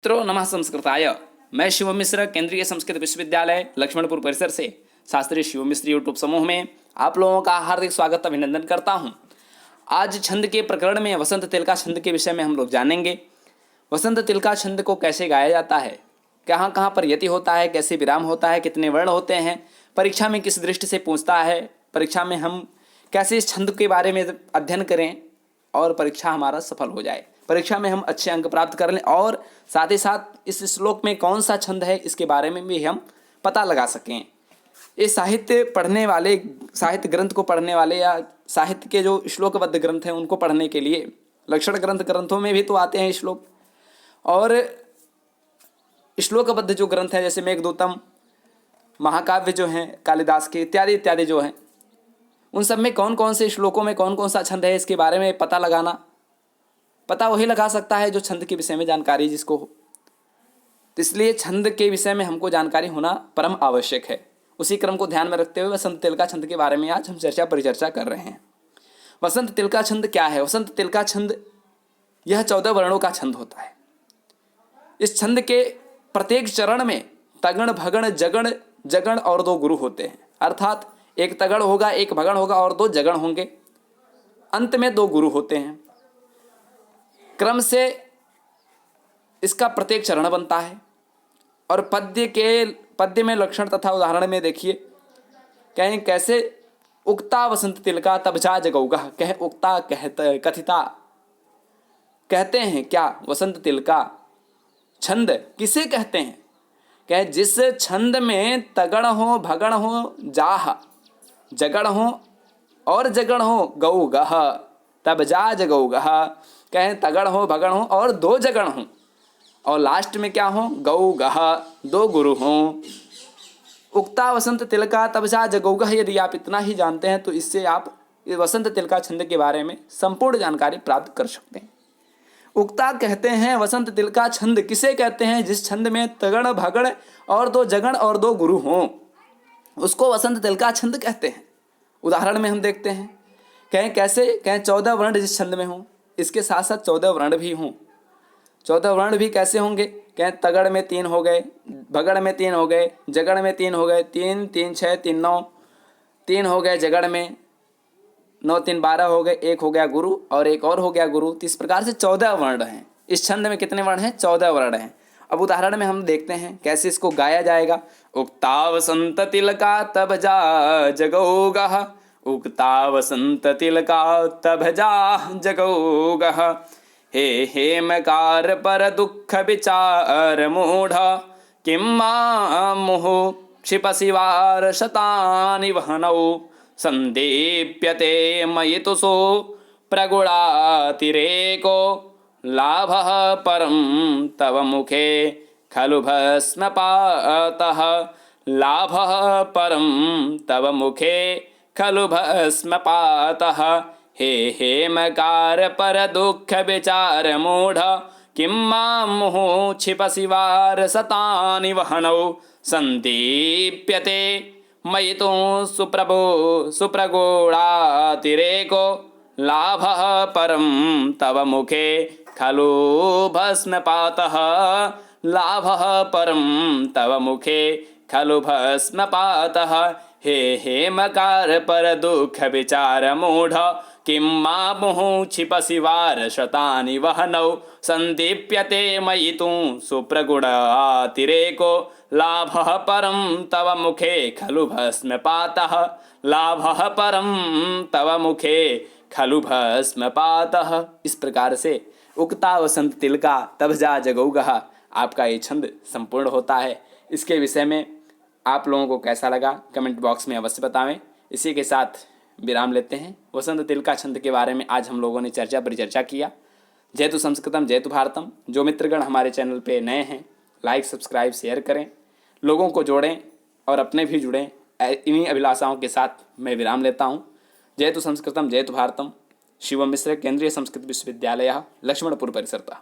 मित्रों नमः संस्कृताय। मैं शिवम मिश्र केंद्रीय संस्कृत विश्वविद्यालय लक्ष्मणपुर परिसर से शास्त्री शिवम मिश्र यूट्यूब समूह में आप लोगों का हार्दिक स्वागत अभिनंदन करता हूं। आज छंद के प्रकरण में वसंत तिलका छंद के विषय में हम लोग जानेंगे। वसंत तिलका छंद को कैसे गाया जाता है, कहाँ कहाँ पर यति होता है, कैसे विराम होता है, कितने वर्ण होते हैं, परीक्षा में किस दृष्टि से पूछता है, परीक्षा में हम कैसे इस छंद के बारे में अध्ययन करें और परीक्षा हमारा सफल हो जाए, परीक्षा में हम अच्छे अंक प्राप्त कर लें और साथ ही साथ इस श्लोक में कौन सा छंद है इसके बारे में भी हम पता लगा सकें। ये साहित्य पढ़ने वाले, साहित्य ग्रंथ को पढ़ने वाले या साहित्य के जो श्लोकबद्ध ग्रंथ हैं उनको पढ़ने के लिए लक्षण ग्रंथों में भी तो आते हैं श्लोक, और श्लोकबद्ध जो ग्रंथ हैं जैसे मेघदूतम, महाकाव्य जो हैं कालिदास के, इत्यादि इत्यादि जो हैं, उन सब में कौन कौन से श्लोकों में कौन कौन सा छंद है इसके बारे में पता लगाना। पता वही लगा सकता है जो छंद के विषय में जानकारी जिसको हो। तो इसलिए छंद के विषय में हमको जानकारी होना परम आवश्यक है। उसी क्रम को ध्यान में रखते हुए वसंत तिलका छंद के बारे में आज हम परिचर्चा कर रहे हैं। वसंत तिलका छंद क्या है? वसंत तिलका छंद यह 14 वर्णों का छंद होता है। इस छंद के प्रत्येक चरण में तगण, भगण, जगण, जगण और 2 गुरु होते हैं, अर्थात एक तगड़ होगा, एक भगण होगा और 2 जगण होंगे। अंत में 2 गुरु होते हैं। क्रम से इसका प्रत्येक चरण बनता है। और पद्य में लक्षण तथा उदाहरण में देखिए कहें कैसे उक्ता वसंत तिलका तब जा जगौगह, कह उक्ता कथिता, कहते हैं क्या वसंत तिलका छंद किसे कहते हैं? कहे जिस छंद में तगड़ हो, भगण हो, जाह, जगण हो और जगण हो, गौ गह, तब जा जगौगह, कहें तगड़ हो, भगण हो और 2 जगण हो, और लास्ट में क्या हो? गौ गह, 2 गुरु हों। उक्ता वसंत तिलका तब जा जगौगह, यदि आप इतना ही जानते हैं तो इससे आप इस वसंत तिलका छंद के बारे में संपूर्ण जानकारी प्राप्त कर सकते हैं। उक्ता कहते हैं वसंत तिलका छंद किसे कहते हैं? जिस छंद में तगड़, भगड़ और 2 जगण और 2 गुरु हों, उसको वसंत तिलका छंद कहते हैं। उदाहरण में हम देखते हैं, कहें कैसे? कहें 14 वर्ण जिस छंद में हों, इसके साथ साथ 14 वर्ण भी हों। 14 वर्ण भी कैसे होंगे? कहें तगड़ में 3 हो गए, भगड़ में 3 हो गए, जगड़ में 3 हो गए, 3 3 6 3 9, 3 हो गए जगड़ में, 9 3 12 हो गए, 1 हो गया गुरु और 1 और हो गया गुरु। तो इस प्रकार से 14 वर्ण हैं। इस छंद में कितने वर्ण हैं? 14 वर्ण हैं। अब उदाहरण में हम देखते हैं कैसे इसको गाया जाएगा। उक्ता वसंत तिलका तब जा जगौगह, उक्ता वसंत तिलका तब जा जगौगह, हे हेमकार पर दुख विचार मूढ़, किं मुहुः क्षिपसि वार शतानि वहनौ, संदीप्यते मयि तुसो प्रगुणातिरेको, लाभः परं तव मुखे खलु भस्मपातः, लाभः परं तव मुखे खलु भस्मपातः, हे हेमकार पर दुख विचार मूढ़, किं मुहुः क्षिपसि वार शतानि वहनौ, संदीप्यते मयि तु सुप्रगुणातिरेको, लाभः परं तव मुखे खलु भस्मपातः, लाभः परं तव मुखे खलु भस्मपातः, हे हेमकार पर दुख विचार मूढ़, किं मुहुः क्षिपसि वार शतानि वहनौ, संदीप्यते मयि तु सुप्रगुणातिरेको, लाभः परं तव मुखे खलु भस्मपातः, लाभः परं तव मुखे खलु भस्मपातः। इस प्रकार से उक्ता वसंत तिलका तब जा जगौगह आपका ये छंद संपूर्ण होता है। इसके विषय में आप लोगों को कैसा लगा कमेंट बॉक्स में अवश्य बतावें। इसी के साथ विराम लेते हैं। वसंत तिलका छंद के बारे में आज हम लोगों ने परिचर्चा किया। जयतु संस्कृतम जयतु भारतम। जो मित्रगण हमारे चैनल पे नए हैं, लाइक सब्सक्राइब शेयर करें, लोगों को जोड़ें और अपने भी जुड़ें। इन्हीं अभिलाषाओं के साथ मैं विराम लेता हूँ। जयतु संस्कृतम जयतु भारतम। शिवम मिश्र केंद्रीय संस्कृत विश्वविद्यालय लक्ष्मणपुर परिसरतः।